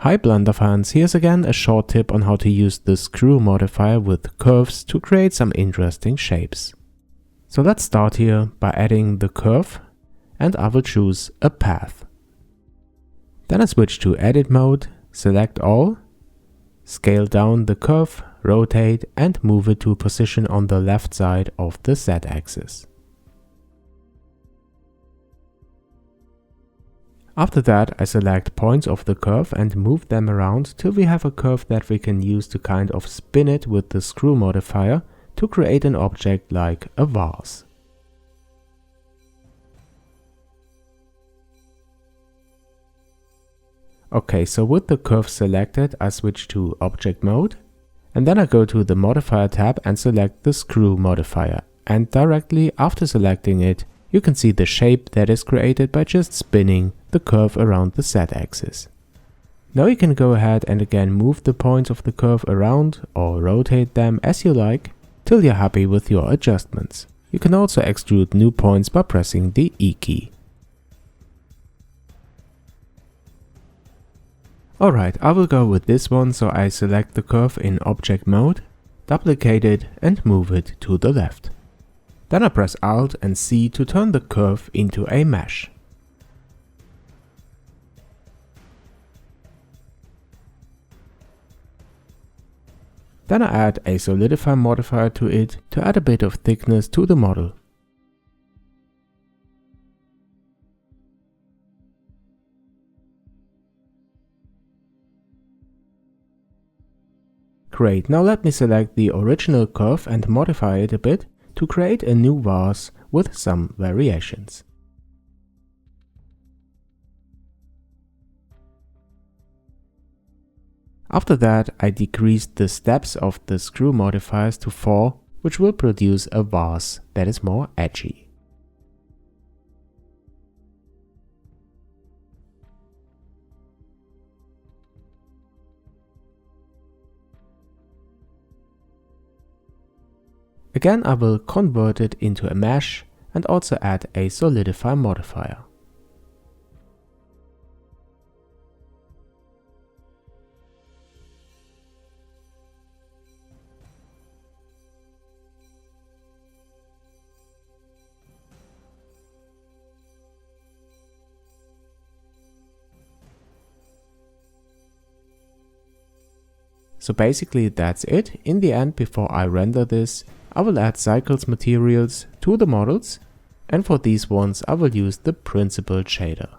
Hi Blender fans, here's again a short tip on how to use the screw modifier with curves to create some interesting shapes. So let's start here by adding the curve, and I will choose a path. Then I switch to edit mode, select all, scale down the curve, rotate and move it to a position on the left side of the Z-axis. After that, I select points of the curve and move them around till we have a curve that we can use to kind of spin it with the screw modifier to create an object like a vase. Okay, so with the curve selected, I switch to object mode, and then I go to the modifier tab and select the screw modifier, and directly after selecting it, you can see the shape that is created by just spinning the curve around the Z-axis. Now you can go ahead and again move the points of the curve around or rotate them as you like till you're happy with your adjustments. You can also extrude new points by pressing the E key. Alright, I will go with this one, so I select the curve in object mode, duplicate it and move it to the left. Then I press Alt and C to turn the curve into a mesh. Then I add a solidify modifier to it to add a bit of thickness to the model. Great, now let me select the original curve and modify it a bit to create a new vase with some variations. After that, I decreased the steps of the screw modifiers to 4, which will produce a vase that is more edgy. Again, I will convert it into a mesh and also add a solidify modifier. So basically that's it. In the end, before I render this, I will add cycles materials to the models, and for these ones I will use the principled shader.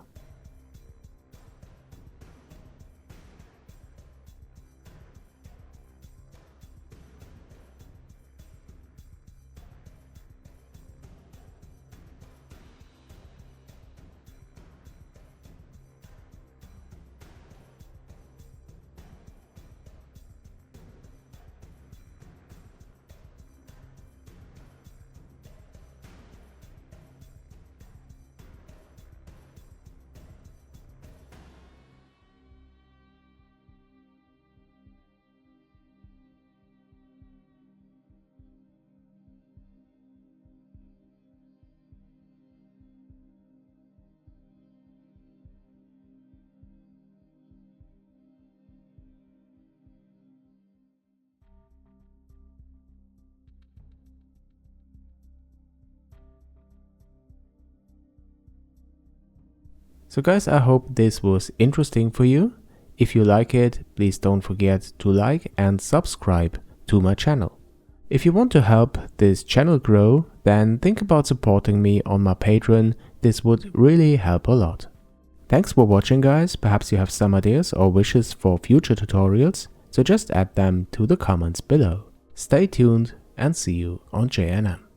So guys, I hope this was interesting for you. If you like it, please don't forget to like and subscribe to my channel. If you want to help this channel grow, then think about supporting me on my Patreon. This would really help a lot. Thanks for watching guys, perhaps you have some ideas or wishes for future tutorials, so just add them to the comments below. Stay tuned and see you on JNM.